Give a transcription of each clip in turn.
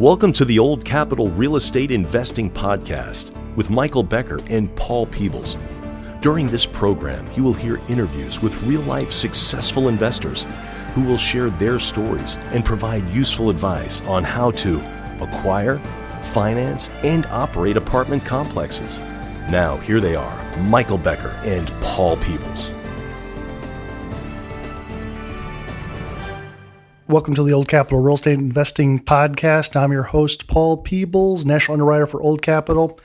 Welcome to the Old Capital Real Estate Investing Podcast with Michael Becker and Paul Peebles. During this program, you will hear interviews with real-life successful investors who will share their stories and provide useful advice on how to acquire, finance, and operate apartment complexes. Now, here they are, Michael Becker and Paul Peebles. Welcome to the Old Capital Real Estate Investing Podcast. I'm your host, Paul Peebles, National Underwriter for Old Capital.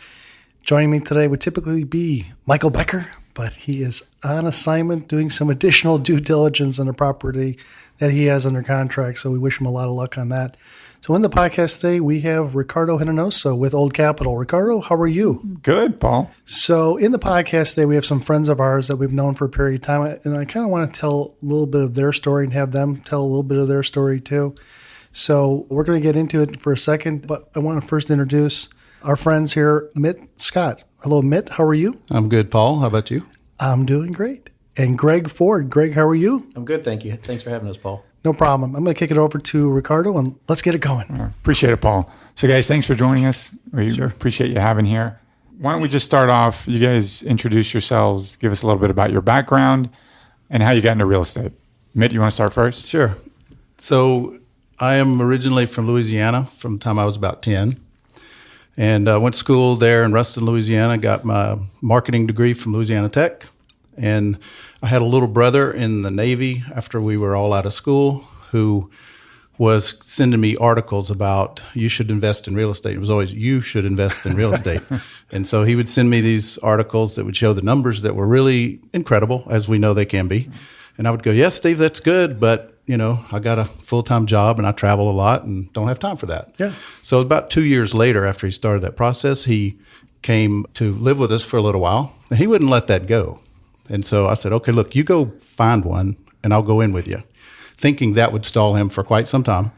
Joining me today would typically be Michael Becker, but he is on assignment doing some additional due diligence on a property that he has under contract, so we wish him a lot of luck on that. So in the podcast today, we have Ricardo Hinojosa with Old Capital. Ricardo, how are you? Good, Paul. So in the podcast today, we have some friends of ours that we've known for a period of time, and I kind of want to tell a little bit of their story and have them tell a little bit of their story too. So we're going to get into it for a second, but I want to first introduce our friends here, Mitt Scott. Hello, Mitt. How are you? I'm good, Paul. How about you? I'm doing great. And Greg Ford. Greg, how are you? I'm good, thank you. Thanks for having us, Paul. No problem. I'm going to kick it over to Ricardo and let's get it going. Appreciate it, Paul. So guys, thanks for joining us. We appreciate you having here. Why don't we just start off, you guys introduce yourselves, give us a little bit about your background and how you got into real estate. Mitt, you want to start first? Sure. So I am originally from Louisiana from the time I was about 10. And I went to school there in Ruston, Louisiana, got my marketing degree from Louisiana Tech. And I had a little brother in the Navy after we were all out of school who was sending me articles about you should invest in real estate. It was always you should invest in real estate. And so he would send me these articles that would show the numbers that were really incredible, as we know they can be. And I would go, yes, Steve, that's good. But, you know, I got a full-time job and I travel a lot and don't have time for that. Yeah. So about 2 years later, after he started that process, he came to live with us for a little while and he wouldn't let that go. And so I said, okay, look, you go find one and I'll go in with you, thinking that would stall him for quite some time.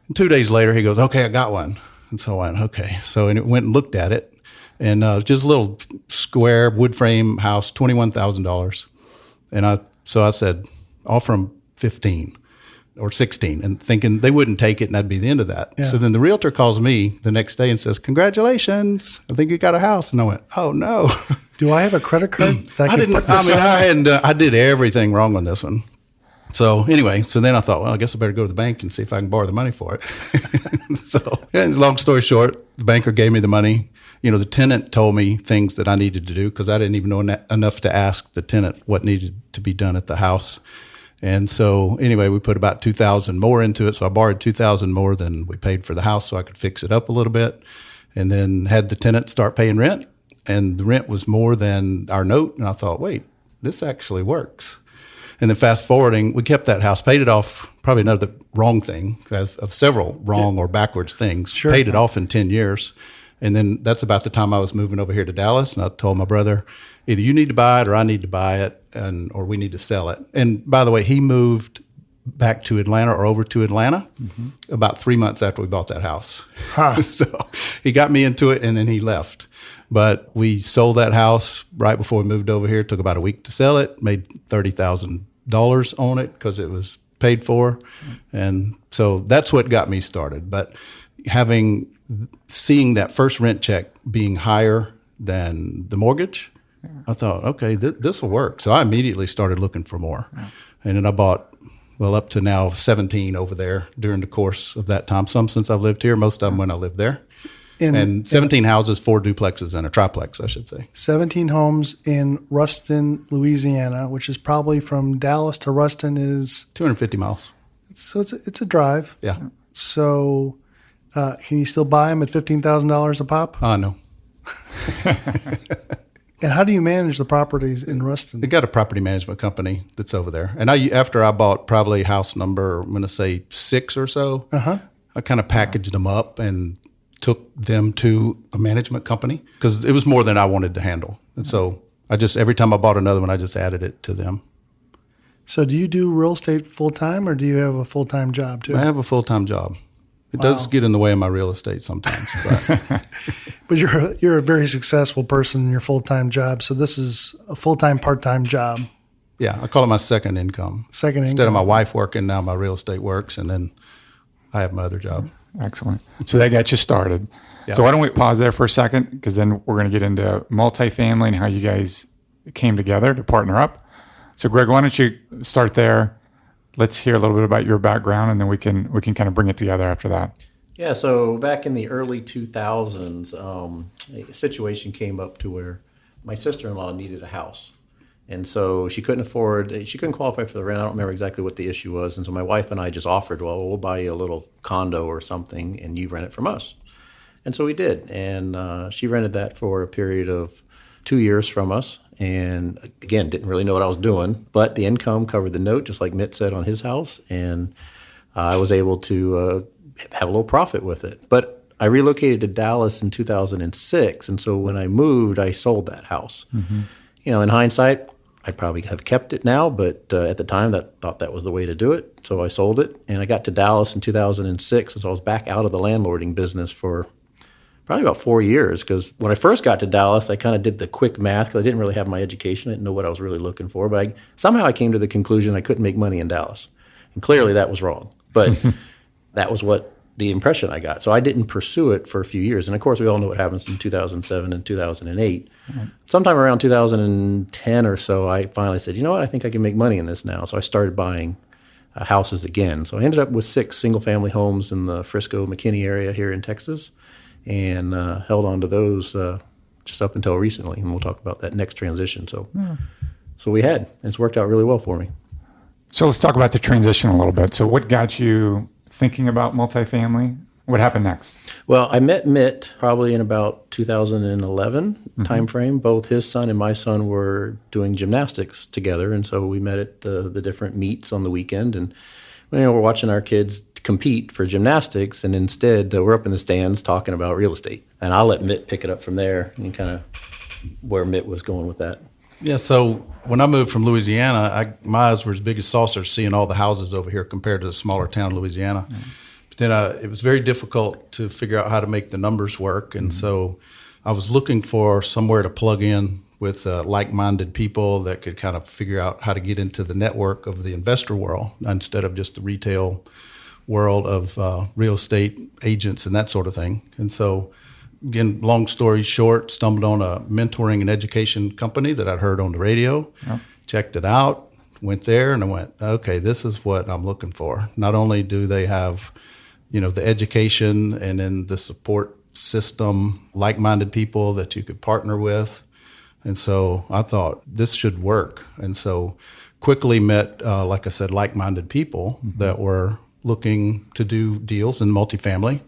And 2 days later, he goes, okay, I got one. And so I went, okay. So and it went and looked at it. And it was just a little square wood frame house, $21,000. And so I said, offer him 15 or 16 and thinking they wouldn't take it and that'd be the end of that. Yeah. So then the realtor calls me the next day and says, congratulations, I think you got a house. And I went, oh no. Do I have a credit card? I did everything wrong on this one. So anyway, so then I thought, well, I guess I better go to the bank and see if I can borrow the money for it. So long story short, the banker gave me the money. You know, the tenant told me things that I needed to do because I didn't even know enough to ask the tenant what needed to be done at the house. And so anyway, we put about $2,000 more into it. So I borrowed $2,000 more than we paid for the house so I could fix it up a little bit, and then had the tenant start paying rent. And the rent was more than our note. And I thought, wait, this actually works. And then fast forwarding, we kept that house, paid it off, probably another wrong thing of several wrong or backwards things, Sure. Paid it off in 10 years. And then that's about the time I was moving over here to Dallas. And I told my brother, either you need to buy it or I need to buy it or we need to sell it. And by the way, he moved back to Atlanta or over to Atlanta about 3 months after we bought that house. Huh. So he got me into it and then he left. But we sold that house right before we moved over here. It took about a week to sell it, made $30,000 on it because it was paid for. And so that's what got me started. But seeing that first rent check being higher than the mortgage, I thought, okay, this will work. So I immediately started looking for more. Yeah. And then I bought, up to now 17 over there during the course of that time. Some since I've lived here, most of them when I lived there. And 17 houses, 4 duplexes, and a triplex, I should say. 17 homes in Ruston, Louisiana, which is probably from Dallas to Ruston is 250 miles. So it's a drive. Yeah. So can you still buy them at $15,000 a pop? No. And how do you manage the properties in Ruston? They got a property management company that's over there. And after I bought probably house number, I'm going to say 6 or so, I kind of packaged them up and took them to a management company because it was more than I wanted to handle. And so every time I bought another one, I just added it to them. So do you do real estate full-time or do you have a full-time job too? I have a full-time job. It does get in the way of my real estate sometimes. But you're a very successful person in your full-time job. So this is a full-time, part-time job. Yeah, I call it my second income. Instead of my wife working, now my real estate works. And then I have my other job. Excellent. So that got you started. Yeah. So why don't we pause there for a second, because then we're going to get into multifamily and how you guys came together to partner up. So Greg, why don't you start there? Let's hear a little bit about your background, and then we can kind of bring it together after that. Yeah, so back in the early 2000s, a situation came up to where my sister-in-law needed a house. And so she couldn't qualify for the rent. I don't remember exactly what the issue was. And so my wife and I just offered, well, we'll buy you a little condo or something and you rent it from us. And so we did. And she rented that for a period of 2 years from us. And again, didn't really know what I was doing, but the income covered the note, just like Mitt said on his house. And I was able to have a little profit with it. But I relocated to Dallas in 2006. And so when I moved, I sold that house. Mm-hmm. In hindsight, I'd probably have kept it now, but at the time, thought that was the way to do it. So I sold it, and I got to Dallas in 2006, and so I was back out of the landlording business for probably about 4 years, because when I first got to Dallas, I kind of did the quick math, because I didn't really have my education. I didn't know what I was really looking for, but somehow I came to the conclusion I couldn't make money in Dallas, and clearly that was wrong. But that was what the impression I got. So I didn't pursue it for a few years. And of course, we all know what happens in 2007 and 2008. Mm-hmm. Sometime around 2010 or so, I finally said, you know what, I think I can make money in this now. So I started buying houses again. So I ended up with 6 single-family homes in the Frisco, McKinney area here in Texas, and held on to those just up until recently. And we'll talk about that next transition. So it's worked out really well for me. So let's talk about the transition a little bit. So what got you thinking about multifamily? What happened next? Well, I met Mitt probably in about 2011 timeframe. Both his son and my son were doing gymnastics together, and so we met at the different meets on the weekend. And we're watching our kids compete for gymnastics, and instead we're up in the stands talking about real estate. And I'll let Mitt pick it up from there and kind of where Mitt was going with that. Yeah, so when I moved from Louisiana, my eyes were as big as saucers seeing all the houses over here compared to the smaller town Louisiana. Mm-hmm. But then it was very difficult to figure out how to make the numbers work. And so I was looking for somewhere to plug in with like-minded people that could kind of figure out how to get into the network of the investor world instead of just the retail world of real estate agents and that sort of thing. And so again, long story short, stumbled on a mentoring and education company that I'd heard on the radio, checked it out, went there, and I went, okay, this is what I'm looking for. Not only do they have, the education and then the support system, like-minded people that you could partner with. And so I thought this should work. And so quickly met, like I said, like-minded people that were looking to do deals in multifamily.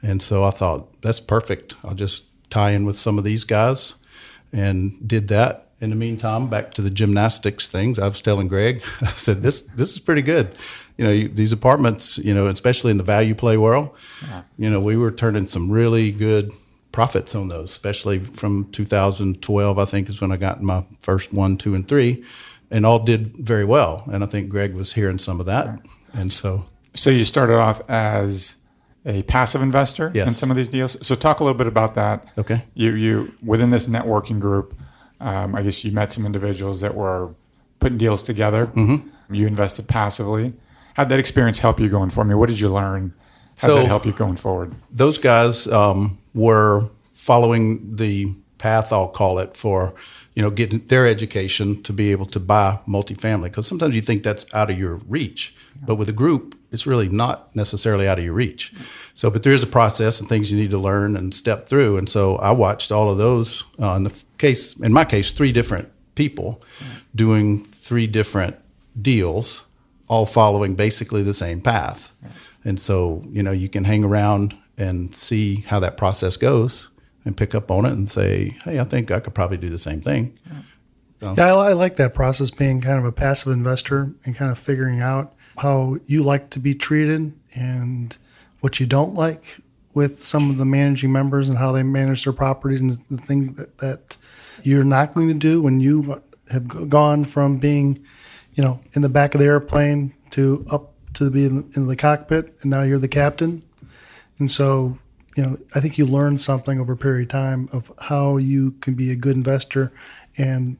And so I thought, that's perfect. I'll just tie in with some of these guys, and did that. In the meantime, back to the gymnastics things, I was telling Greg, I said, this is pretty good. These apartments, especially in the value play world, we were turning some really good profits on those, especially from 2012, I think is when I got my first 1, 2, and 3, and all did very well. And I think Greg was hearing some of that. And so you started off as a passive investor in some of these deals. So talk a little bit about that. Okay. You within this networking group, I guess you met some individuals that were putting deals together. Mm-hmm. You invested passively. How'd that experience help you going forward? What did you learn? How'd that help you going forward? Those guys were following the path, I'll call it, for getting their education to be able to buy multifamily. Because sometimes you think that's out of your reach. But with a group, it's really not necessarily out of your reach. So, but there is a process and things you need to learn and step through. And so I watched all of those in my case, 3 different people doing 3 different deals, all following basically the same path. And so, you can hang around and see how that process goes and pick up on it and say, hey, I think I could probably do the same thing. Yeah, I like that process, being kind of a passive investor and kind of figuring out how you like to be treated and what you don't like with some of the managing members and how they manage their properties, and the thing that you're not going to do when you have gone from being, in the back of the airplane to up to being in the cockpit, and now you're the captain. And so, I think you learn something over a period of time of how you can be a good investor and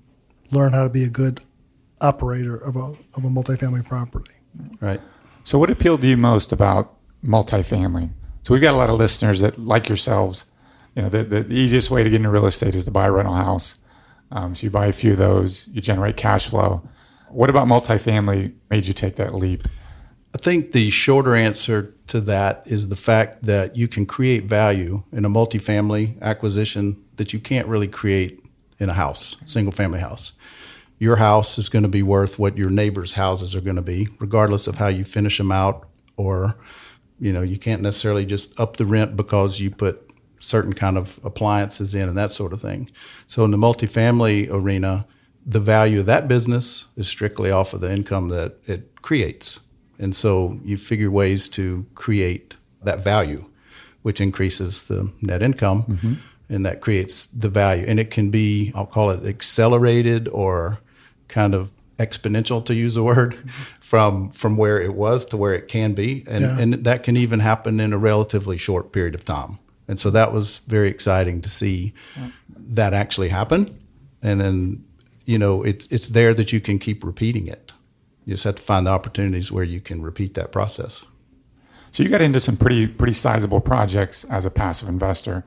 learn how to be a good operator of a multifamily property. Right. So what appealed to you most about multifamily. So we've got a lot of listeners that, like yourselves, the easiest way to get into real estate is to buy a rental house. So you buy a few of those, you generate cash flow. What about multifamily made you take that leap? I think the shorter answer to that is the fact that you can create value in a multifamily acquisition that you can't really create in a house, single family house. Your house is going to be worth what your neighbors' houses are going to be, regardless of how you finish them out, or, you can't necessarily just up the rent because you put certain kind of appliances in and that sort of thing. So in the multifamily arena, the value of that business is strictly off of the income that it creates. And so you figure ways to create that value, which increases the net income, and that creates the value. And it can be, I'll call it accelerated or kind of exponential, to use the word, from where it was to where it can be. And that can even happen in a relatively short period of time. And so that was very exciting to see that actually happen. And then, it's there that you can keep repeating it. You just have to find the opportunities where you can repeat that process. So you got into some pretty sizable projects as a passive investor.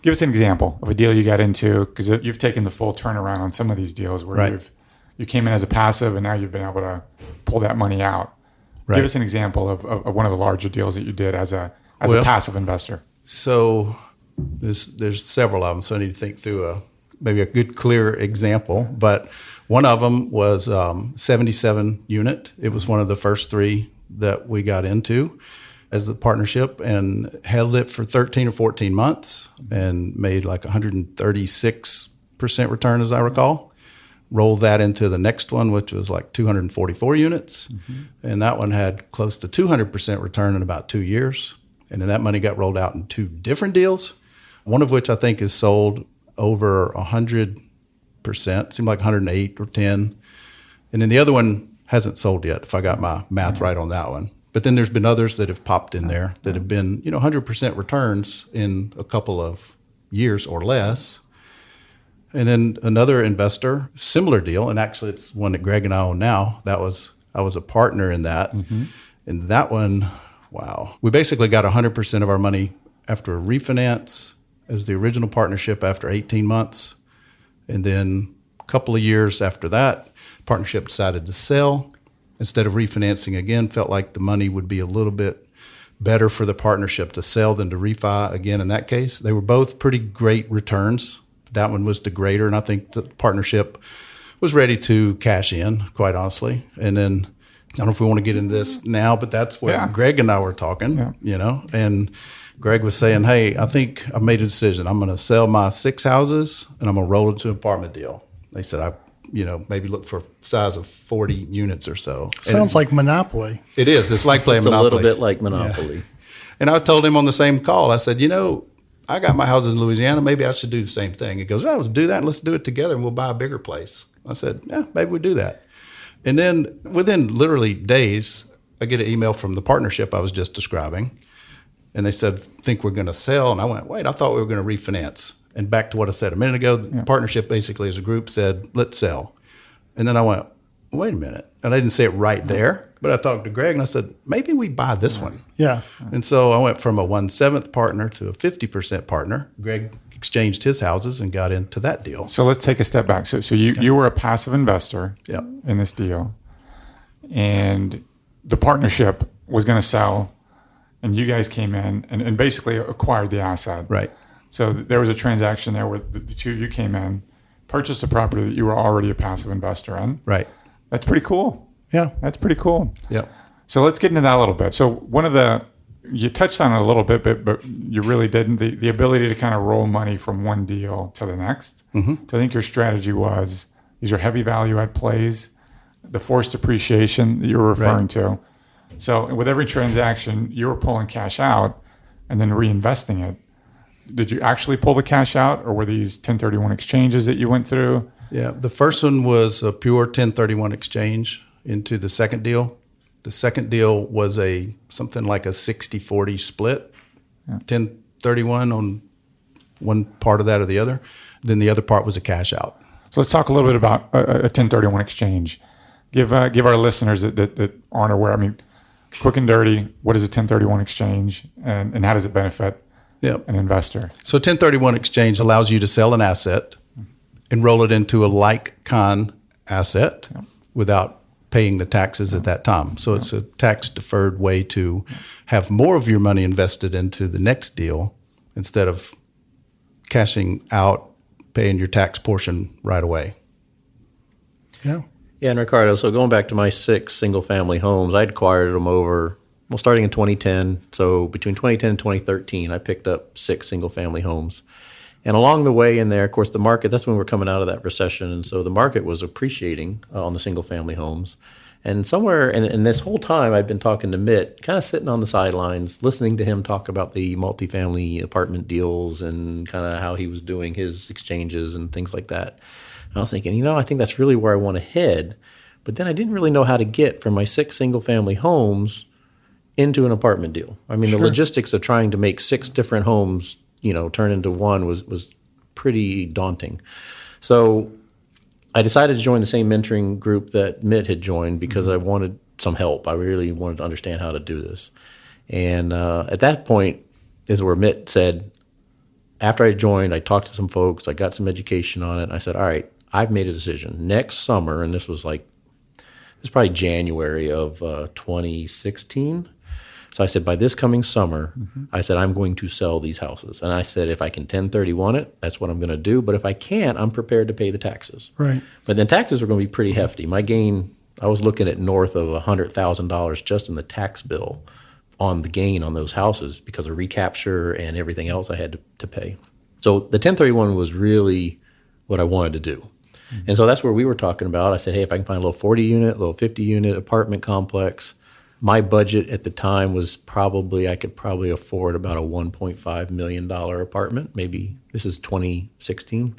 Give us an example of a deal you got into, because you've taken the full turnaround on some of these deals where you came in as a passive and now you've been able to pull that money out. Right. Give us an example of one of the larger deals that you did as a passive investor. So there's several of them, so I need to think through maybe a good, clear example. But one of them was 77 unit. It was one of the first three that we got into as a partnership, and held it for 13 or 14 months and made like 136% return, as I recall. Rolled that into the next one, which was like 244 units. And that one had close to 200% return in about 2 years. And then that money got rolled out in two different deals, one of which I think is sold over 100%, seemed like 108 or 10. And then the other one hasn't sold yet, if I got my math right on that one. But then there's been others that have popped in there that have been, 100% returns in a couple of years or less. And then another investor, similar deal, and actually it's one that Greg and I own now. I was a partner in that. And that one, wow. We basically got 100% of our money after a refinance as the original partnership after 18 months. And then a couple of years after that, partnership decided to sell. Instead of refinancing again, felt like the money would be a little bit better for the partnership to sell than to refi again in that case. They were both pretty great returns. That one was the greater, and I think the partnership was ready to cash in, quite honestly. And then, I don't know if we want to get into this now, but that's what Greg and I were talking, and Greg was saying, hey, I think I've made a decision. I'm going to sell my 6 houses and I'm going to roll into an apartment deal. They said, maybe look for size of 40 units or so. Sounds like Monopoly. It is. It's like playing Monopoly. It's a little bit like Monopoly. Yeah. And I told him on the same call, I said, I got my houses in Louisiana. Maybe I should do the same thing. He goes, let's do that. And let's do it together and we'll buy a bigger place. I said, yeah, maybe we'll do that. And then within literally days, I get an email from the partnership I was just describing. And they said, think we're going to sell. And I went, wait, I thought we were going to refinance. And back to what I said a minute ago, the partnership basically as a group said, let's sell. And then I went, wait a minute. And I didn't say it right there, but I talked to Greg and I said, maybe we buy this one. Yeah. And so I went from a 1/7 partner to a 50% partner. Greg exchanged his houses and got into that deal. So let's take a step back. So you were a passive investor in this deal, and the partnership was going to sell, and you guys came in and basically acquired the asset. Right. So there was a transaction there where the two of you came in, purchased a property that you were already a passive investor in. Right. That's pretty cool. Yeah. That's pretty cool. Yep. So let's get into that a little bit. So you touched on it a little bit, but you really didn't. The ability to kind of roll money from one deal to the next. So I think your strategy was, these are heavy value add plays, the forced appreciation that you were referring to. So with every transaction, you were pulling cash out and then reinvesting it. Did you actually pull the cash out, or were these 1031 exchanges that you went through? Yeah, the first one was a pure 1031 exchange into the second deal. The second deal was something like a 60-40 split, 1031 on one part of that or the other. Then the other part was a cash out. So let's talk a little bit about a 1031 exchange. Give our listeners that aren't aware. I mean, quick and dirty, what is a 1031 exchange and how does it benefit Yep. an investor? So 1031 exchange allows you to sell an asset and roll it into a like-con asset without paying the taxes at that time. So it's a tax-deferred way to have more of your money invested into the next deal instead of cashing out, paying your tax portion right away. Yeah. Yeah, and Ricardo, so going back to my 6 single-family homes, I'd acquired them starting in 2010. So between 2010 and 2013, I picked up 6 single-family homes. And along the way in there, of course, the market, that's when we're coming out of that recession. And so the market was appreciating on the single-family homes. And somewhere in this whole time, I'd been talking to Mitt, kind of sitting on the sidelines, listening to him talk about the multifamily apartment deals and kind of how he was doing his exchanges and things like that. And I was thinking, I think that's really where I want to head. But then I didn't really know how to get from my 6 single-family homes into an apartment deal. I mean, the logistics of trying to make 6 different homes, turn into one was pretty daunting. So I decided to join the same mentoring group that Mitt had joined because I wanted some help. I really wanted to understand how to do this. And at that point is where Mitt said, after I joined, I talked to some folks, I got some education on it, and I said, all right, I've made a decision. Next summer, and this was probably January of 2016. So I said, by this coming summer, I said, I'm going to sell these houses. And I said, if I can 1031 it, that's what I'm going to do. But if I can't, I'm prepared to pay the taxes. Right. But then taxes were going to be pretty hefty. My gain, I was looking at north of $100,000 just in the tax bill on the gain on those houses because of recapture and everything else I had to pay. So the 1031 was really what I wanted to do. And so that's where we were talking about. I said, hey, if I can find a little 40 unit, a little 50 unit apartment complex. My budget at the time was I could probably afford about a $1.5 million apartment. Maybe this is 2016.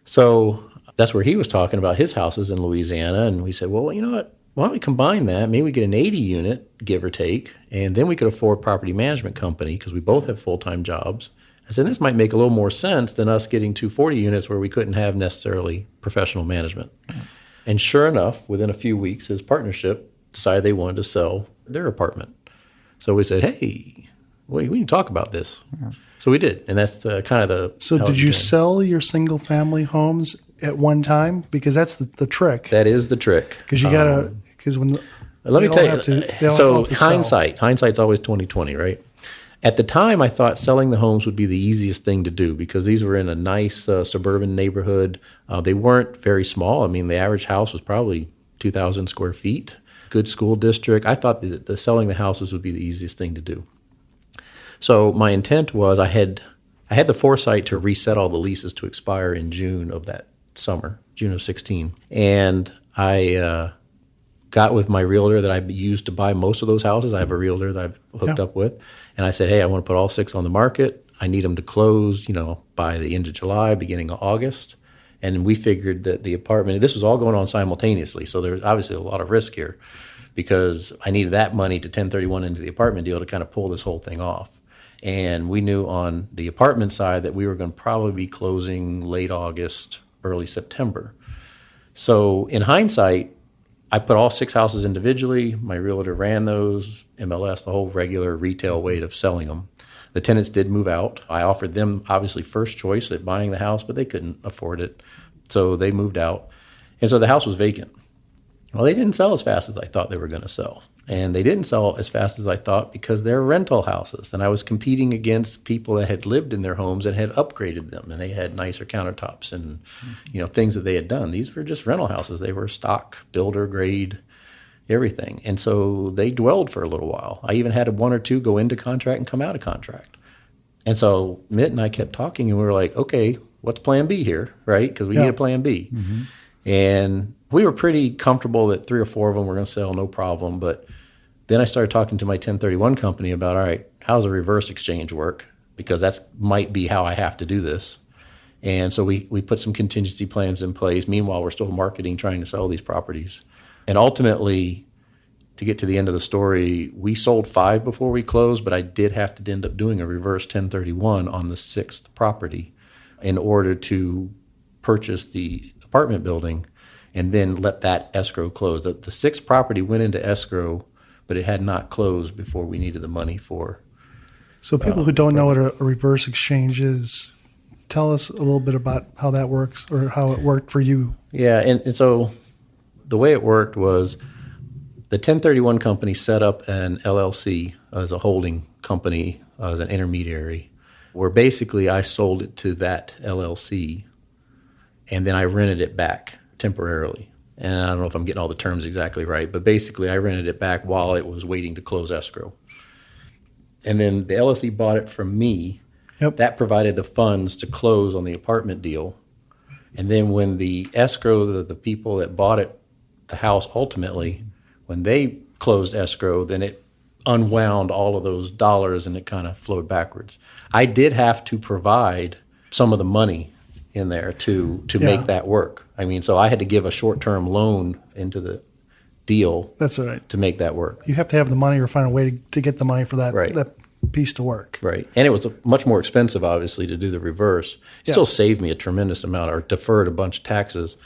So that's where he was talking about his houses in Louisiana. And we said, well, you know what? Why don't we combine that? Maybe we get an 80 unit, give or take, and then we could afford property management company because we both have full-time jobs. I said, this might make a little more sense than us getting 240 units where we couldn't have necessarily professional management. And sure enough, within a few weeks, his partnership decided they wanted to sell their apartment. So we said, hey, we can talk about this. Yeah. So we did. And that's kind of the... So did you sell your single family homes at one time? Because that's the trick. That is the trick. Because you got to... Because when let me tell you, so hindsight's always 20/20, right? At the time, I thought selling the homes would be the easiest thing to do because these were in a nice suburban neighborhood. They weren't very small. I mean, the average house was probably 2,000 square feet. Good school district. I thought that the selling the houses would be the easiest thing to do. So my intent was I had the foresight to reset all the leases to expire in June of that summer, June of 16. And I got with my realtor that I used to buy most of those houses. I have a realtor that I've hooked up with. And I said, hey, I want to put all 6 on the market. I need them to close, by the end of July, beginning of August. And we figured that the apartment, this was all going on simultaneously. So there's obviously a lot of risk here because I needed that money to 1031 into the apartment deal to kind of pull this whole thing off. And we knew on the apartment side that we were going to probably be closing late August, early September. So in hindsight, I put all 6 houses individually. My realtor ran those, MLS, the whole regular retail way of selling them. The tenants did move out. I offered them, obviously, first choice at buying the house, but they couldn't afford it. So they moved out. And so the house was vacant. Well, they didn't sell as fast as I thought they were going to sell. And they didn't sell as fast as I thought because they're rental houses. And I was competing against people that had lived in their homes and had upgraded them. And they had nicer countertops and, things that they had done. These were just rental houses. They were stock, builder grade, everything. And so they dwelled for a little while. I even had 1 or 2 go into contract and come out of contract. And so Mitt and I kept talking and we were like, okay, what's plan B here, right? Because we need a plan B. Mm-hmm. And we were pretty comfortable that 3 or 4 of them were going to sell, no problem. But then I started talking to my 1031 company about, all right, how does a reverse exchange work? Because that's might be how I have to do this. And so we put some contingency plans in place. Meanwhile, we're still marketing, trying to sell these properties. And ultimately, to get to the end of the story, we sold 5 before we closed, but I did have to end up doing a reverse 1031 on the 6th property in order to purchase the apartment building and then let that escrow close. The 6th property went into escrow but it had not closed before we needed the money for. So people who don't know what a reverse exchange is, tell us a little bit about how that works or how it worked for you. Yeah, and so the way it worked was the 1031 company set up an LLC as a holding company, as an intermediary, where basically I sold it to that LLC, and then I rented it back temporarily. And I don't know if I'm getting all the terms exactly right, but basically I rented it back while it was waiting to close escrow. And then the LLC bought it from me. Yep. That provided the funds to close on the apartment deal. And then when the escrow, the people that bought it, the house ultimately, when they closed escrow, then it unwound all of those dollars and it kind of flowed backwards. I did have to provide some of the money in there to make that work. I mean, so I had to give a short-term loan into the deal That's all right. to make that work. You have to have the money or find a way to get the money for that, Right. that piece to work. Right. And it was much more expensive, obviously, to do the reverse. It Yeah. still saved me a tremendous amount or deferred a bunch of taxes.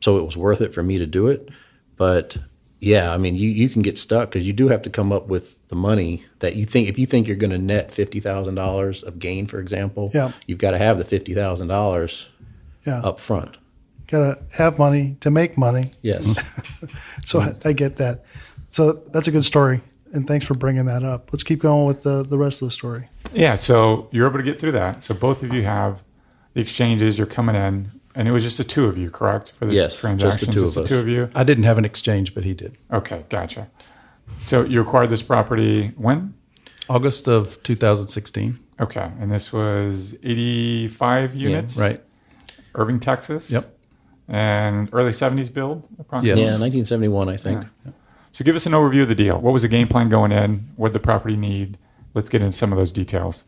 So it was worth it for me to do it. But yeah, I mean, you can get stuck because you do have to come up with the money that you think, if you think you're going to net $50,000 of gain, for example, Yeah. you've got to have the $50,000 Yeah. up front. Got to have money to make money. Yes. So I get that. So that's a good story. And thanks for bringing that up. Let's keep going with the rest of the story. Yeah, so you're able to get through that. So both of you have the exchanges, you're coming in, and it was just the two of you, correct? For this Yes, just the transaction, two just of the two us. of you? I didn't have an exchange, but he did. Okay, gotcha. So you acquired this property when? August of 2016. Okay, and this was 85 units? Right. Irving, Texas? Yep. And early 70s build, approximately? Yeah, 1971, I think. So give us an overview of the deal. What was the game plan going in? What did the property need? Let's get into some of those details.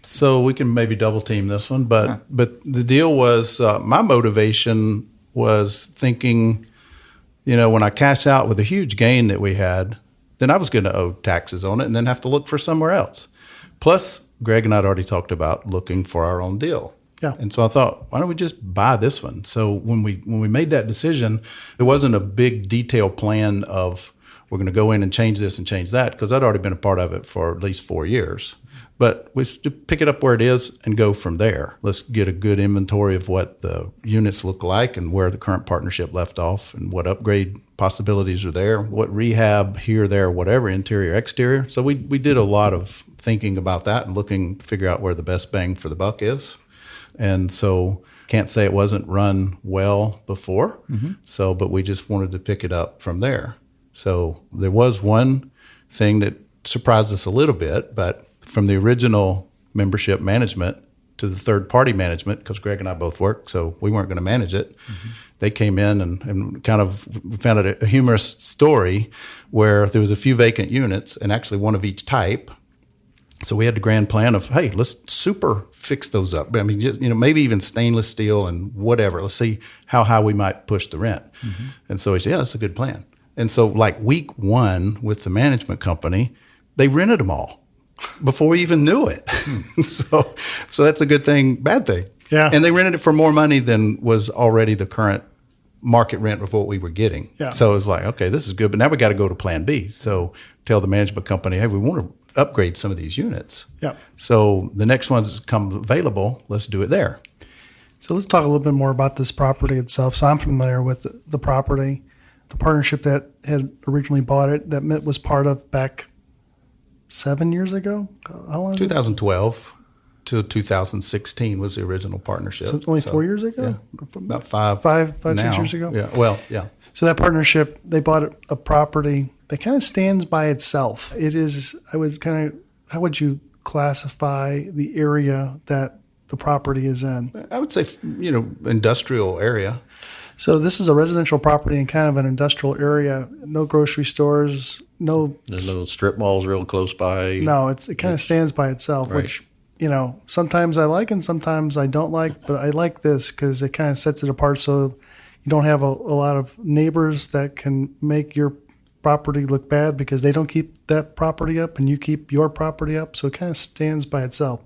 So we can maybe double team this one, but the deal was my motivation was thinking, when I cash out with a huge gain that we had, then I was going to owe taxes on it and then have to look for somewhere else. Plus, Greg and I had already talked about looking for our own deal. Yeah. And so I thought, why don't we just buy this one? So when we made that decision, it wasn't a big detailed plan of we're going to go in and change this and change that, because I'd already been a part of it for at least 4 years. But we pick it up where it is and go from there. Let's get a good inventory of what the units look like and where the current partnership left off and what upgrade possibilities are there, what rehab here, there, whatever, interior, exterior. So we did a lot of thinking about that and looking to figure out where the best bang for the buck is. And so can't say it wasn't run well before. So, but we just wanted to pick it up from there. So there was one thing that surprised us a little bit, but from the original membership management to the third party management, because Greg and I both work, so we weren't going to manage it. They came in and kind of found it a humorous story where there was a few vacant units and actually one of each type. So we had the grand plan of, hey, let's super fix those up. I mean, just, maybe even stainless steel and whatever. Let's see how high we might push the rent. And so he said, yeah, that's a good plan. And so like week one with the management company, they rented them all before we even knew it. So that's a good thing, bad thing. Yeah. And they rented it for more money than was already the current market rent of what we were getting. Yeah. So it was like, okay, this is good, but now we got to go to plan B. So tell the management company, hey, we want to upgrade some of these units. Yeah. So the next ones come available, let's do it there. So let's talk a little bit more about this property itself. So I'm familiar with the property, the partnership that had originally bought it, that was part of back 7 years ago. How long? 2012 to 2016 was the original partnership. So only 4 years ago? Yeah, about five, Five, 6 now. years ago? Yeah, well, yeah. So that partnership, they bought a property that kind of stands by itself. It is, how would you classify the area that the property is in? I would say, industrial area. So this is a residential property in kind of an industrial area. No grocery stores, no. There's no strip malls real close by. No, it kind of stands by itself, Right. which, sometimes I like and sometimes I don't like. But I like this because it kind of sets it apart so you don't have a lot of neighbors that can make your property look bad because they don't keep that property up and you keep your property up. So it kind of stands by itself.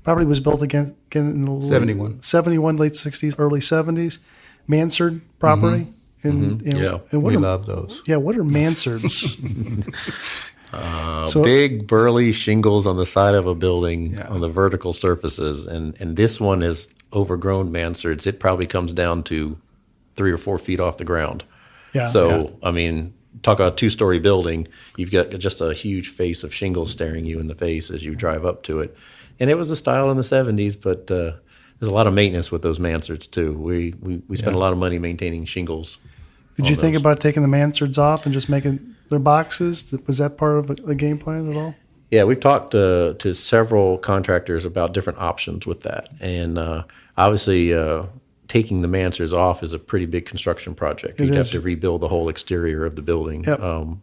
Property was built again in the 71. 71, late 60s, early 70s. Mansard property. And, Yeah, and what We are, love those. yeah, what are mansards? So- big burly shingles on the side of a building on the vertical surfaces, and this one is overgrown mansards. It probably comes down to 3 or 4 feet off the ground. Yeah. So I mean, talk about a 2-story building. You've got just a huge face of shingles staring you in the face as you drive up to it, and it was a style in the '70s, but there's a lot of maintenance with those mansards too. We spend a lot of money maintaining shingles. Did you think about taking the mansards off and just making their boxes? Was that part of the game plan at all? Yeah, we've talked to several contractors about different options with that, and obviously taking the mansards off is a pretty big construction project. You'd have is. to rebuild the whole exterior of the building, Yep.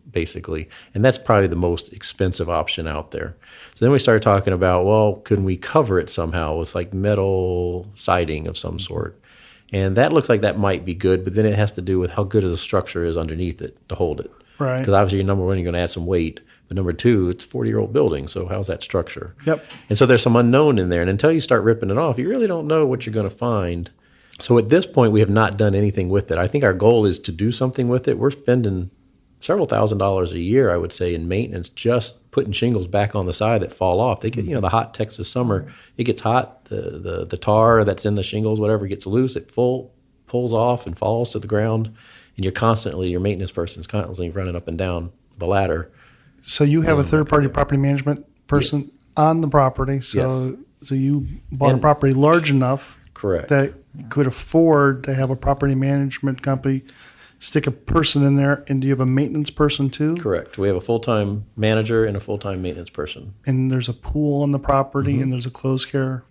basically, and that's probably the most expensive option out there. So then we started talking about, well, could we cover it somehow with like metal siding of some sort? And that looks like that might be good, but then it has to do with how good of the structure is underneath it to hold it. Right. Because obviously, number one, you're going to add some weight. But number two, it's a 40-year-old building. So how's that structure? Yep. And so there's some unknown in there. And until you start ripping it off, you really don't know what you're going to find. So at this point, we have not done anything with it. I think our goal is to do something with it. We're spending several $1,000s a year, I would say, in maintenance, just putting shingles back on the side that fall off. They get, the hot Texas summer, it gets hot. The tar that's in the shingles, whatever, gets loose. It pulls off and falls to the ground. And your maintenance person is constantly running up and down the ladder. So you have a third-party property management person on the property. So you bought a property large enough, Correct. that could afford to have a property management company stick a person in there. And do you have a maintenance person too? Correct. We have a full-time manager and a full-time maintenance person. And there's a pool on the property, and there's a closed care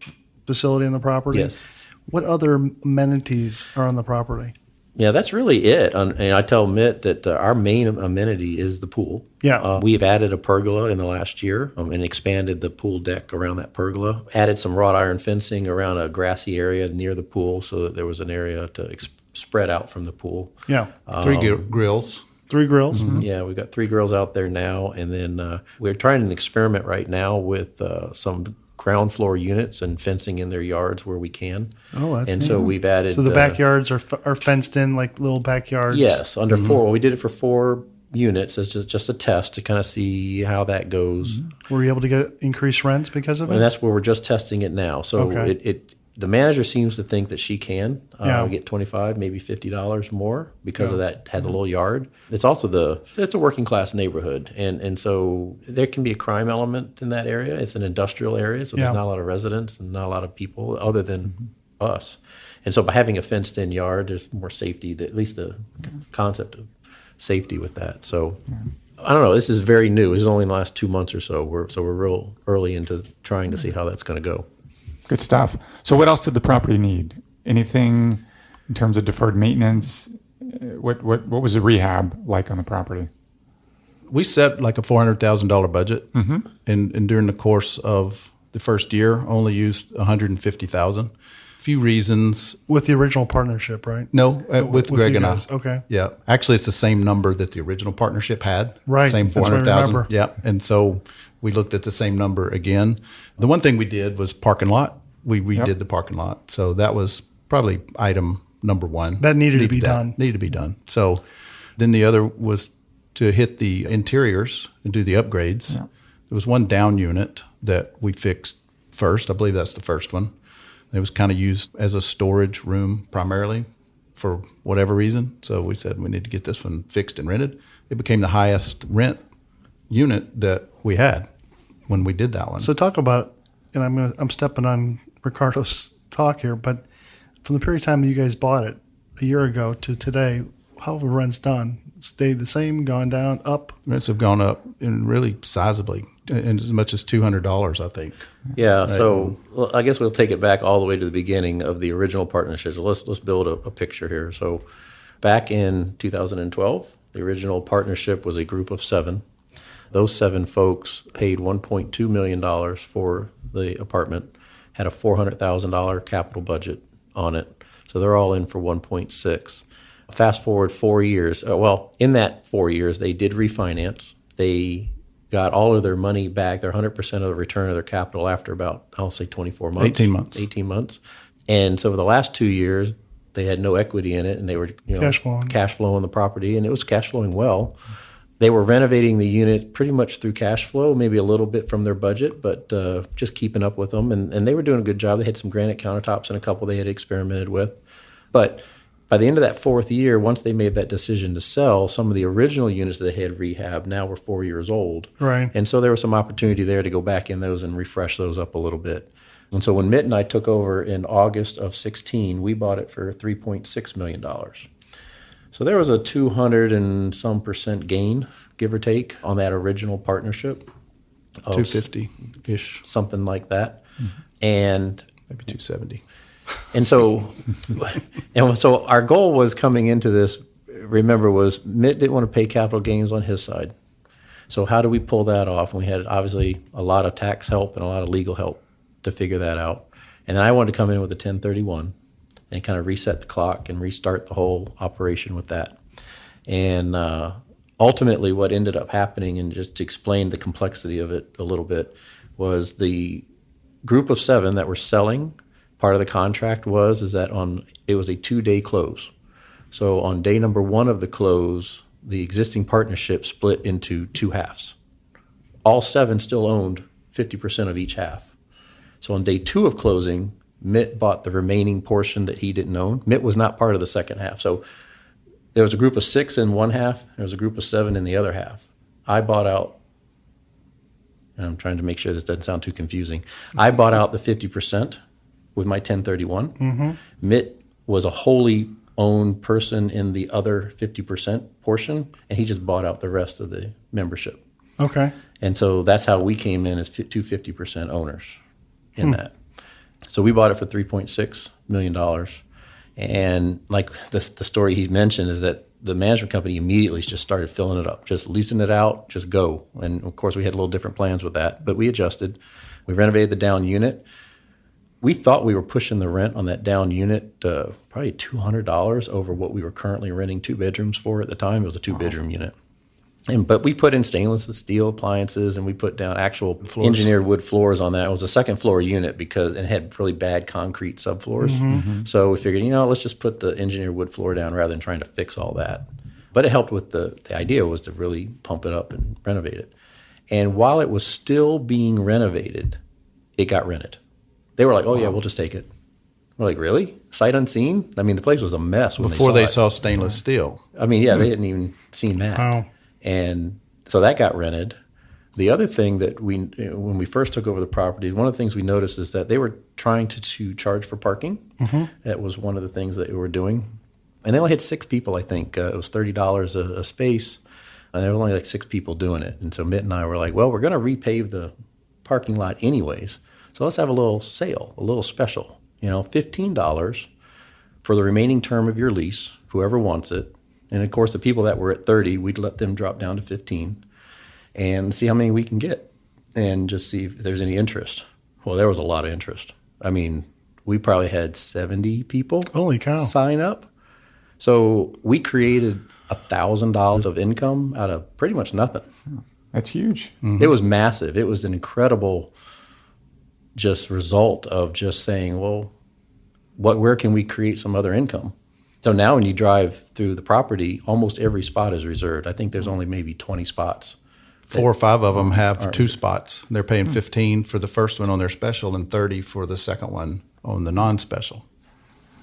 facility on the property. Yes. What other amenities are on the property? Yeah, that's really it. And I tell Mitt that our main amenity is the pool. Yeah. We've added a pergola in the last year and expanded the pool deck around that pergola. Added some wrought iron fencing around a grassy area near the pool so that there was an area to spread out from the pool. Yeah. 3 grills. 3 grills. Yeah, we've got 3 grills out there now. And then we're trying an experiment right now with some ground floor units and fencing in their yards where we can. Oh, that's and neat. so we've added. So the backyards are fenced in, like little backyards. Yes, under 4. Well, we did it for 4 units as just a test to kind of see how that goes. Were you able to get increased rents because of And it? that's where we're just testing it now. So Okay. the manager seems to think that she can Yeah. get $25, maybe $50 more because of that. Has a little yard. It's also it's a working class neighborhood, and so there can be a crime element in that area. It's an industrial area, so there's Yeah. not a lot of residents and not a lot of people other than us. And so by having a fenced in yard, there's more safety. At least the concept of safety with that. So. I don't know. This is very new. This is only in the last 2 months or so. We're real early into trying to see how that's going to go. Good stuff. So what else did the property need? Anything in terms of deferred maintenance? What was the rehab like on the property? We set like a $400,000 budget, and during the course of the first year, only used $150,000. Few reasons. With the original partnership, right? No, with Greg you and I. guys. Okay. Yeah, actually, it's the same number that the original partnership had. Right, Same that's what I 400,000. remember. Yeah, and so we looked at the same number again. The one thing we did was parking lot. We redid the parking lot, so that was probably item number 1. That needed to be done. Needed to be done. So then the other was to hit the interiors and do the upgrades. Yeah. There was one down unit that we fixed first. I believe that's the first one. It was kind of used as a storage room primarily for whatever reason. So we said we need to get this one fixed and rented. It became the highest rent unit that we had when we did that one. So talk about, and I'm stepping on Ricardo's talk here, but from the period of time you guys bought it a year ago to today, how have the rents done? Stayed the same, gone down, up? Rents have gone up and really sizably, and as much as $200, I think. Yeah, so I guess we'll take it back all the way to the beginning of the original partnership. So let's build a picture here. So back in 2012, the original partnership was a group of 7. Those 7 folks paid $1.2 million for the apartment, had a $400,000 capital budget on it. So they're all in for 1.6. Fast forward 4 years. In that 4 years, they did refinance. They got all of their money back, their 100% of the return of their capital after about, I'll say 24 months. 18 months. 18 months. And so for the last 2 years, They had no equity in it, and they were Cash flowing. cash flowing the property, and it was cash flowing well. They were renovating the unit pretty much through cash flow, maybe a little bit from their budget, but just keeping up with them. And they were doing a good job. They had some granite countertops and a couple they had experimented with. But by the end of that 4th year, once they made that decision to sell, some of the original units that they had rehabbed now were 4 years old. Right. And so there was some opportunity there to go back in those and refresh those up a little bit. And so when Mitt and I took over in August of 16, we bought it for $3.6 million. So there was a 200 and some % gain, give or take, on that original partnership. 250-ish, Something like that. And maybe 270. And so, our goal was coming into this, remember, was Mitt didn't want to pay capital gains on his side. So how do we pull that off? And we had obviously a lot of tax help and a lot of legal help to figure that out. And then I wanted to come in with a 1031 and kind of reset the clock and restart the whole operation with that. And ultimately what ended up happening, and just to explain the complexity of it a little bit, was the group of 7 that were selling. Part of the contract was that it was a 2-day close. So on day number 1 of the close, the existing partnership split into 2 halves. All 7 still owned 50% of each half. So on day 2 of closing, Mitt bought the remaining portion that he didn't own. Mitt was not part of the second half. So there was a group of 6 in one half, there was a group of 7 in the other half. I bought out, and I'm trying to make sure this doesn't sound too confusing, I bought out the 50% with my 1031. Mm-hmm. Mitt was a wholly owned person in the other 50% portion, and he just bought out the rest of the membership. Okay. And so that's how we came in as 50% owners in that. So we bought it for $3.6 million. And like the story he mentioned is that the management company immediately just started filling it up, just leasing it out, just go. And of course we had a little different plans with that, but we adjusted. We renovated the down unit. We thought we were pushing the rent on that down unit probably $200 over what we were currently renting 2 bedrooms for at the time. It was a 2-bedroom unit. But we put in stainless and steel appliances, and we put down actual engineered wood floors on that. It was a 2nd floor unit because it had really bad concrete subfloors. Mm-hmm. So we figured, let's just put the engineered wood floor down rather than trying to fix all that. But it helped with the idea was to really pump it up and renovate it. And while it was still being renovated, it got rented. They were like, "Oh yeah, we'll just take it." We're like, "Really? Sight unseen?" I mean, the place was a mess when Before they it. saw stainless steel. I mean, yeah, they hadn't even seen that. Wow. And so that got rented. The other thing that when we first took over the property, one of the things we noticed is that they were trying to charge for parking. Mm-hmm. That was one of the things that they were doing. And they only had 6 people, I think. It was $30 a space, and there were only like 6 people doing it. And so Mitt and I were like, well, we're going to repave the parking lot anyways. So let's have a little sale, a little special, $15 for the remaining term of your lease, whoever wants it. And of course, the people that were at 30, we'd let them drop down to 15 and see how many we can get and just see if there's any interest. Well, there was a lot of interest. I mean, we probably had 70 people Holy cow. sign up. So we created $1,000 of income out of pretty much nothing. That's huge. Mm-hmm. It was massive. It was an incredible just result of just saying, well, where can we create some other income? So now when you drive through the property, almost every spot is reserved. I think there's only maybe 20 spots. 4 or 5 of them have 2 spots. They're paying $15 for the first one on their special and $30 for the second one on the non-special.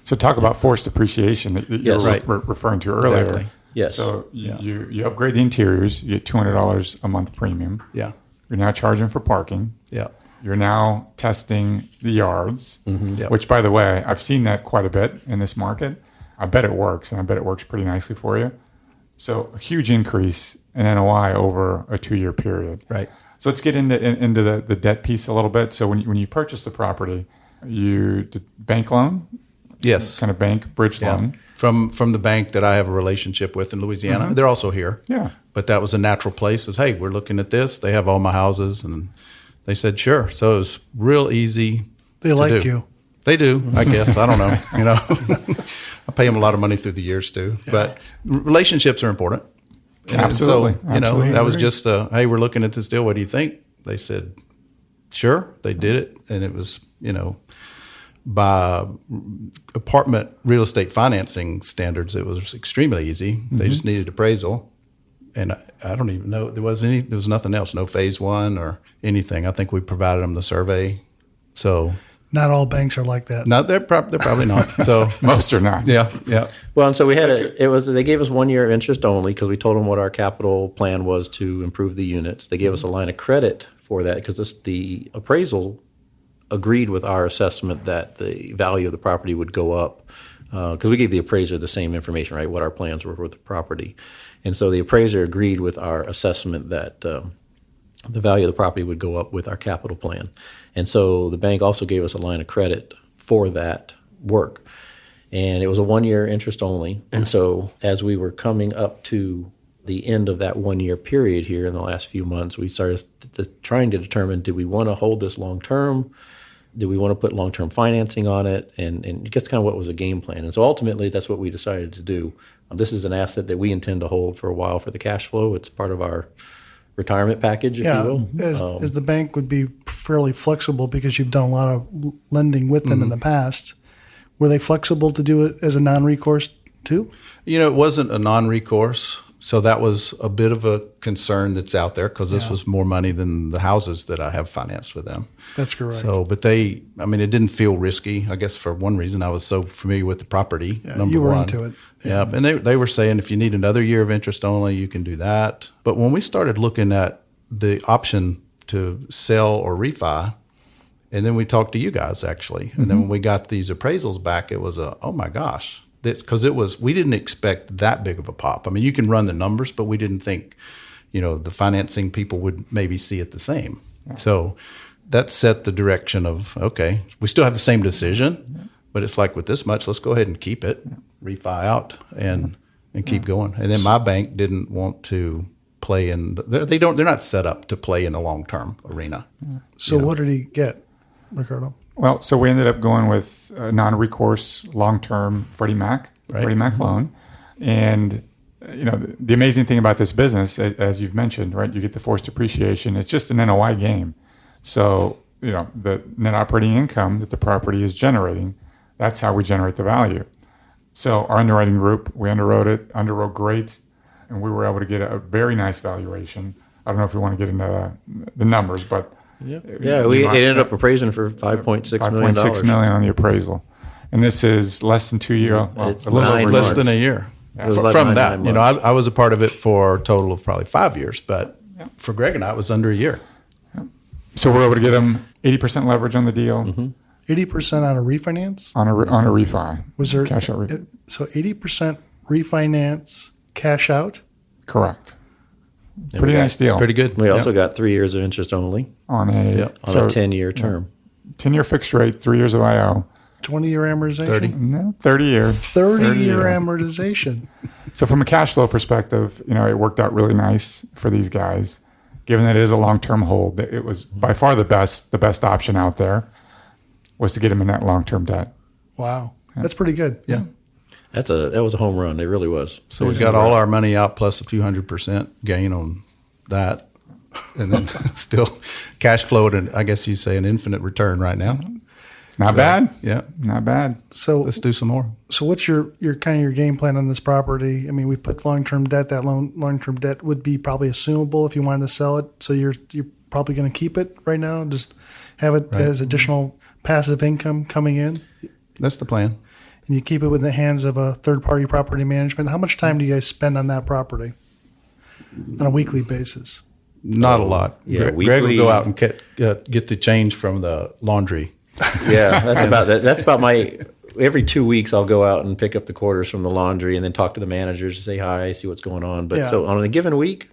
So talk about forced appreciation that you Yes. were referring to earlier. Exactly. Yes. So you upgrade the interiors, you get $200 a month premium. Yeah. You're now charging for parking. Yeah. You're now testing the yards, Yep. which, by the way, I've seen that quite a bit in this market. I bet it works, and I bet it works pretty nicely for you. So a huge increase in NOI over a 2-year period. Right. So let's get into the debt piece a little bit. So when you purchase the property, you did bank loan, Yes. kind of bank bridge Yeah. loan. From the bank that I have a relationship with in Louisiana. They're also here. Yeah. But that was a natural place. Is, hey, we're looking at this. They have all my houses. And they said, sure. So it was real easy. They to like do. you. They do, I guess. I don't know. I pay them a lot of money through the years too. Yeah. But relationships are important. And Absolutely. So, Absolutely. that was just hey, we're looking at this deal. What do you think? They said, sure. They did it. And it was, by apartment real estate financing standards, it was extremely easy. They just needed appraisal. And I don't even know, there was nothing else, no phase one or anything. I think we provided them the survey. So Not all banks are like that. no, they're probably not. So Most are not. yeah. Well, and so we had they gave us 1 year of interest only because we told them what our capital plan was to improve the units. They gave us a line of credit for that because the appraisal agreed with our assessment that the value of the property would go up because we gave the appraiser the same information, right? What our plans were with the property. And so the appraiser agreed with our assessment that the value of the property would go up with our capital plan. And so the bank also gave us a line of credit for that work. And it was a 1 year interest only. And so as we were coming up to the end of that 1 year period here in the last few months, we started trying to determine, do we want to hold this long term? Do we want to put long-term financing on it? And just kind of what was the game plan. And so ultimately, that's what we decided to do. This is an asset that we intend to hold for a while for the cash flow. It's part of our retirement package, if you will. As the bank would be fairly flexible because you've done a lot of lending with them in the past. Were they flexible to do it as a non-recourse too? It wasn't a non-recourse. So that was a bit of a concern that's out there because this was more money than the houses that I have financed with them. That's correct. So, but it didn't feel risky. I guess for one reason, I was so familiar with the property. Number you were one. into it. Yeah. And they were saying if you need another year of interest only, you can do that. But when we started looking at the option to sell or refi, and then we talked to you guys actually, and then when we got these appraisals back, it was oh my gosh. Because we didn't expect that big of a pop. I mean, you can run the numbers, but we didn't think, the financing people would maybe see it the same. Yeah. So that set the direction of, okay, we still have the same decision, but it's like with this much, let's go ahead and keep it, refi out, and keep going. And then my bank didn't want to play in. They're not set up to play in a long term arena. So what did he get, Ricardo? Well, so we ended up going with a non-recourse long-term Freddie Mac loan. And, the amazing thing about this business, as you've mentioned, right, you get the forced depreciation. It's just an NOI game. So, the net operating income that the property is generating, that's how we generate the value. So our underwriting group, we underwrote great, and we were able to get a very nice valuation. I don't know if we want to get into the numbers, but... It ended up appraising for $5.6 million. $5.6 million on the appraisal, and this is less than 2 years. It's less than a year. It was From that, 9 months. I was a part of it for a total of probably 5 years, but for Greg and I, it was under a year. So we're able to get them 80% leverage on the deal, 80% on a refinance? on a refi. Was there cash out? So 80% refinance, cash out? Correct. And Pretty we got- nice deal. Pretty good. We also got 3 years of interest only on a on a 10-year term. 10-year fixed rate, 3 years of IO, 20-year amortization? 30. no, 30 years. 30-year amortization. So from a cash flow perspective, it worked out really nice for these guys. Given that it is a long-term hold, it was by far the best option out there was to get them in that long-term debt. Wow. That's pretty good. Yeah. That was a home run. It really was. So we got all our money out plus a few 100% gain on that. And then still cash flow at, I guess you say, an infinite return right now. Not bad. Yeah. Not bad. So Let's do some more. So what's your kind of your game plan on this property? I mean, we put long-term debt. That long-term debt would be probably assumable if you wanted to sell it. So you're probably going to keep it right now, just have it as additional passive income coming in, That's the plan. and you keep it in the hands of a third-party property management. How much time do you guys spend on that property on a weekly basis? Not a lot. Yeah, Greg will weekly- go out and get the change from the laundry. Yeah, that's about that. That's about my. Every 2 weeks, I'll go out and pick up the quarters from the laundry, and then talk to the managers to say hi, see what's going on. But Yeah. so on a given week,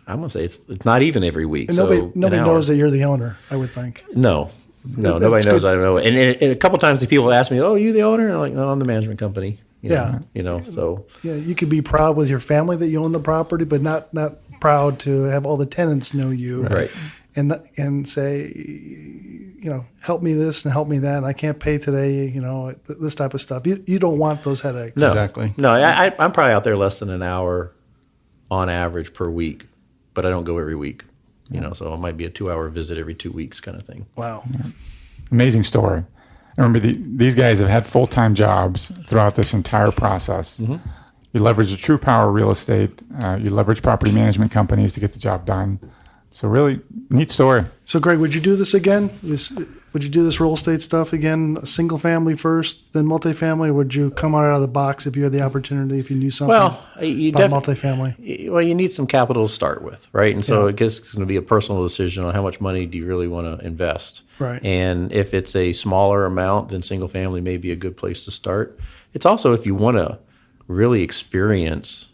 I'm gonna say it's not even every week. And so nobody an hour. knows that you're the owner, I would think. No, That's nobody knows. good. I don't know. And a couple times, the people ask me, "Oh, are you the owner?" And I'm like, "No, I'm the management company." Yeah. So Yeah, you could be proud with your family that you own the property, but not proud to have all the tenants know you, right. and say, help me this and help me that. And I can't pay today, this type of stuff. You don't want those headaches. No, Exactly. No, I'm probably out there less than an hour on average per week, but I don't go every week. So it might be a 2-hour visit every 2 weeks kind of thing. Wow. Amazing story. I remember these guys have had full-time jobs throughout this entire process. Mm-hmm. You leverage the true power of real estate. You leverage property management companies to get the job done. So really neat story. So, Greg, would you do this again? Would you do this real estate stuff again, single family first, then multifamily, or would you come out of the box if you had the opportunity, if you knew something Well, you about multifamily? Well, you need some capital to start with, right? And so I guess it's going to be a personal decision on how much money do you really want to invest. Right. And if it's a smaller amount, then single family may be a good place to start. It's also if you want to really experience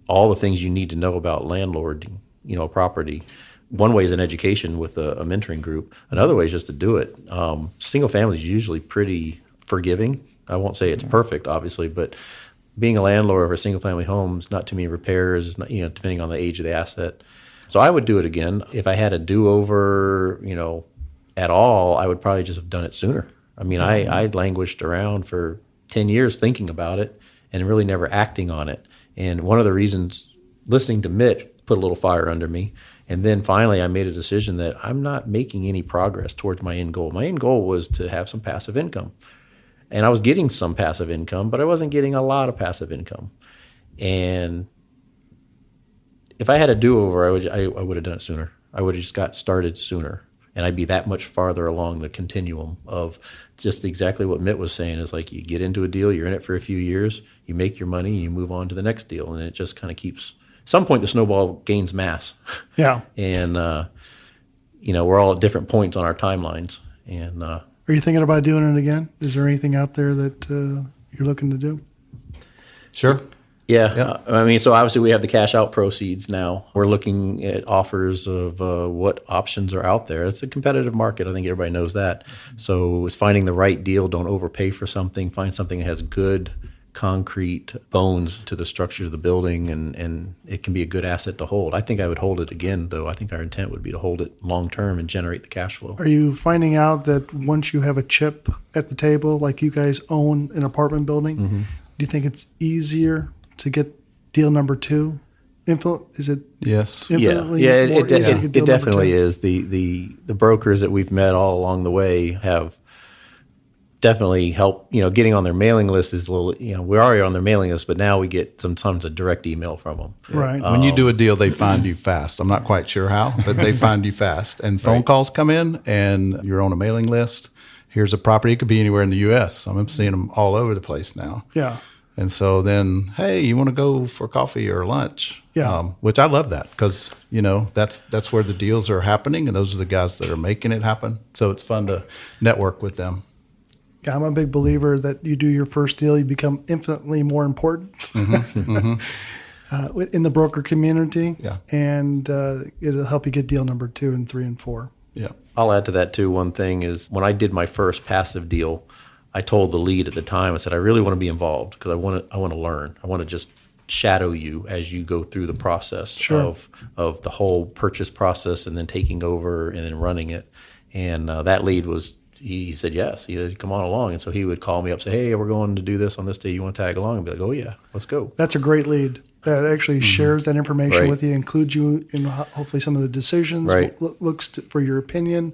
all the things you need to know about landlording, a property. One way is an education with a mentoring group. Another way is just to do it. Single family is usually pretty forgiving. I won't say it's perfect, obviously, but being a landlord of a single family home is not too many repairs, depending on the age of the asset. So I would do it again. If I had a do-over, at all, I would probably just have done it sooner. I mean, I languished around for 10 years thinking about it and really never acting on it. And one of the reasons listening to Mitch put a little fire under me. And then finally I made a decision that I'm not making any progress towards my end goal. My end goal was to have some passive income. And I was getting some passive income, but I wasn't getting a lot of passive income. And if I had a do-over, I would have done it sooner. I would have just got started sooner. And I'd be that much farther along the continuum of just exactly what Mitt was saying is like you get into a deal, you're in it for a few years, you make your money, you move on to the next deal. And it just kind of keeps, at some point the snowball gains mass. Yeah. And, we're all at different points on our timelines. And Are you thinking about doing it again? Is there anything out there that you're looking to do? Sure. yeah, Yep. So obviously we have the cash out proceeds now. We're looking at offers of what options are out there. It's a competitive market. I think everybody knows that. So it's finding the right deal. Don't overpay for something. Find something that has good concrete bones to the structure of the building, and it can be a good asset to hold. I think I would hold it again, though. I think our intent would be to hold it long term and generate the cash flow. Are you finding out that once you have a chip at the table, like you guys own an apartment building, do you think it's easier to get deal number two? Is it Yes. infinitely Yeah, more easy to get it deal definitely number two? is. The brokers that we've met all along the way have definitely helped. Getting on their mailing list is a little. We're already on their mailing list, but now we get sometimes a direct email from them. Right. When you do a deal, they find you fast. I'm not quite sure how, but they find you fast. And phone calls come in, and you're on a mailing list. Here's a property. It could be anywhere in the U.S. I'm seeing them all over the place now. Yeah. And so then, hey, you want to go for coffee or lunch? Yeah. Which I love that because, that's where the deals are happening, and those are the guys that are making it happen. So it's fun to network with them. Yeah, I'm a big believer that you do your first deal, you become infinitely more important in the broker community. Yeah. And it'll help you get deal number 2 and 3 and 4. Yeah. I'll add to that too. One thing is when I did my first passive deal, I told the lead at the time, I said, I really want to be involved because I want to learn. I want to just shadow you as you go through the process of the whole purchase process and then taking over and then running it. And that lead was, he said yes. He said, come on along. And so he would call me up, say, hey, we're going to do this on this day. You want to tag along? And be like, oh yeah, let's go. That's a great lead. That actually shares that information Right. with you, includes you in hopefully some of the decisions, Right. looks for your opinion,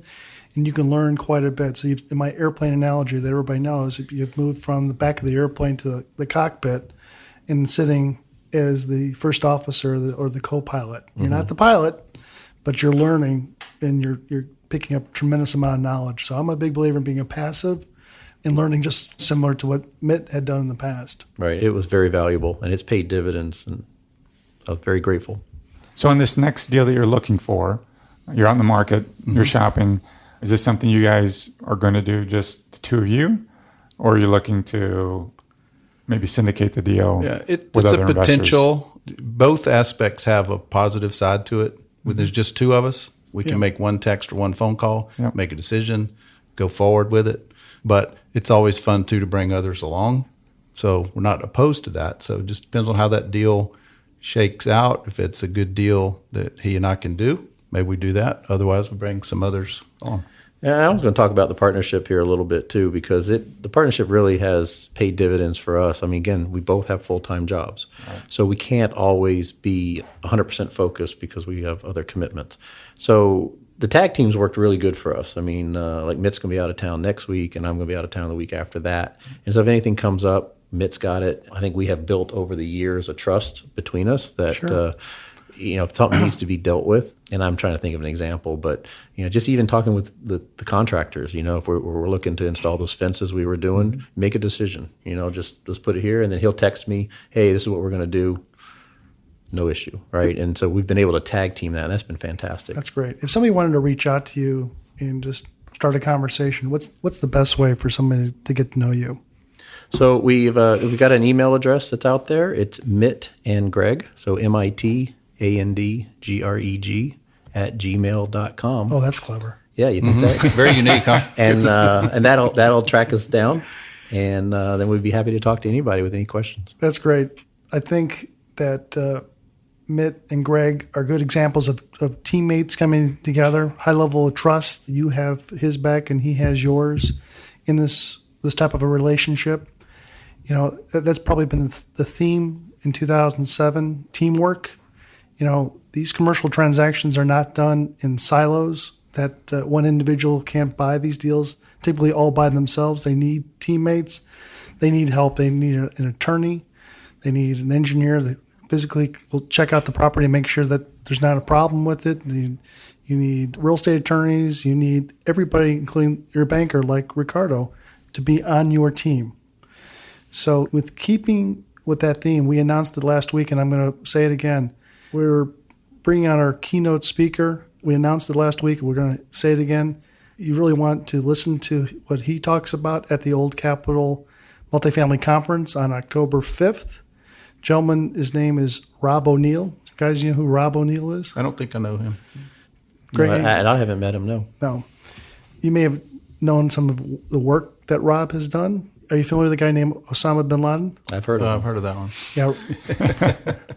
and you can learn quite a bit. So in my airplane analogy that everybody knows, if you've moved from the back of the airplane to the cockpit and sitting as the first officer or the co-pilot. You're not the pilot, but you're learning and you're picking up a tremendous amount of knowledge. So I'm a big believer in being a passive and learning just similar to what Mitt had done in the past. Right. It was very valuable and it's paid dividends, and I'm very grateful. So on this next deal that you're looking for, you're out in the market, you're shopping. Is this something you guys are going to do just the two of you? Or are you looking to maybe syndicate the deal Yeah, with it's other a potential. Both aspects have a positive side to it. When there's just two of us, we can make one text or one phone call, Yep. make a decision, go forward with it. But it's always fun, too, to bring others along. So we're not opposed to that. So it just depends on how that deal shakes out. If it's a good deal that he and I can do, maybe we do that. Otherwise, we bring some others on. And I was going to talk about the partnership here a little bit too, because the partnership really has paid dividends for us. I mean, again, we both have full-time jobs. So we can't always be 100% focused because we have other commitments. So the tag teams worked really good for us. I mean, like Mitt's going to be out of town next week, and I'm going to be out of town the week after that. And so if anything comes up, Mitt's got it. I think we have built over the years a trust between us that, Sure. If something needs to be dealt with, and I'm trying to think of an example, but, just even talking with the contractors, if we're looking to install those fences we were doing, make a decision, just put it here, and then he'll text me, hey, this is what we're going to do. No issue, right? And so we've been able to tag team that, and that's been fantastic. That's great. If somebody wanted to reach out to you and just start a conversation, what's the best way for somebody to get to know you? So we've got an email address that's out there. It's Mitt and Greg, so MITANDGREG @gmail.com. Oh, that's clever. Yeah, you think that? Very unique, huh? And that'll track us down, and then we'd be happy to talk to anybody with any questions. That's great. I think that Mitt and Greg are good examples of teammates coming together, high level of trust. You have his back and he has yours in this type of a relationship. That's probably been the theme in 2007, teamwork. These commercial transactions are not done in silos, that one individual can't buy these deals typically all by themselves. They need teammates. They need help. They need an attorney. They need an engineer that physically will check out the property and make sure that there's not a problem with it. You need real estate attorneys. You need everybody, including your banker like Ricardo, to be on your team. So with keeping with that theme, we announced it last week, and I'm going to say it again. We're bringing on our keynote speaker. We announced it last week. We're going to say it again. You really want to listen to what he talks about at the Old Capital Multifamily Conference on October 5th. Gentleman, his name is Rob O'Neill. Guys, you know who Rob O'Neill is? I don't think I know him. Great. And I haven't met him, no. No. You may have known some of the work that Rob has done. Are you familiar with a guy named Osama bin Laden? I've heard of him. I've heard of that one. Yeah.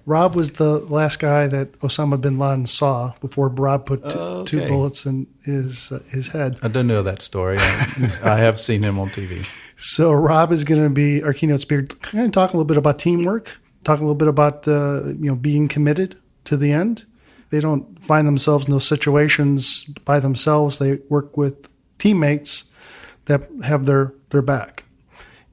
Rob was the last guy that Osama bin Laden saw before Rob put two bullets in his head. I do know that story. I have seen him on TV. So Rob is going to be our keynote speaker, kind of talking a little bit about teamwork, talking a little bit about being committed to the end. They don't find themselves in those situations by themselves. They work with teammates that have their back.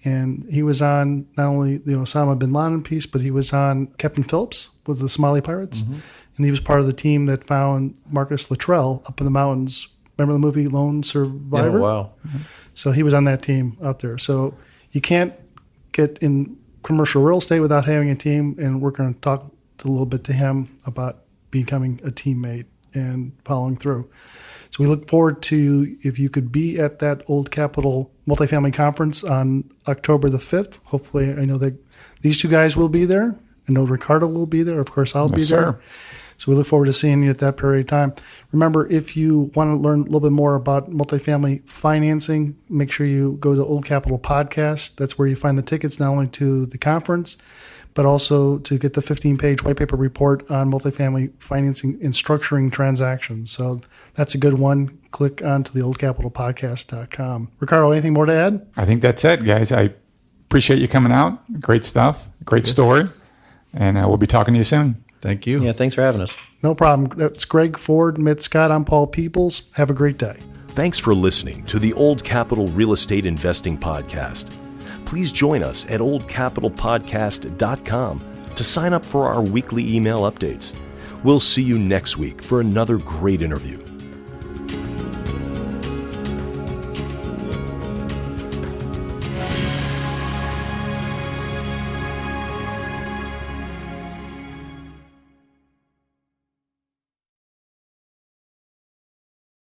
And he was on not only the Osama bin Laden piece, but he was on Captain Phillips with the Somali pirates. Mm-hmm. And he was part of the team that found Marcus Luttrell up in the mountains. Remember the movie Lone Survivor? Yeah, wow. Mm-hmm. So he was on that team out there. So you can't get in commercial real estate without having a team. And we're going to talk a little bit to him about becoming a teammate and following through. So we look forward to if you could be at that Old Capital Multifamily Conference on October the 5th. Hopefully, I know that these two guys will be there. I know Ricardo will be there. Of course, I'll be there. Sir. So we look forward to seeing you at that period of time. Remember, if you want to learn a little bit more about multifamily financing, make sure you go to Old Capital Podcast. That's where you find the tickets not only to the conference, but also to get the 15-page white paper report on multifamily financing and structuring transactions. So that's a good one. Click onto the oldcapitalpodcast.com. Ricardo, anything more to add? I think that's it, guys. I appreciate you coming out. Great stuff. Great story. And we'll be talking to you soon. Thank you. Yeah, thanks for having us. No problem. That's Greg Ford, Mitt Scott. I'm Paul Peebles. Have a great day. Thanks for listening to the Old Capital Real Estate Investing Podcast. Please join us at oldcapitalpodcast.com to sign up for our weekly email updates. We'll see you next week for another great interview.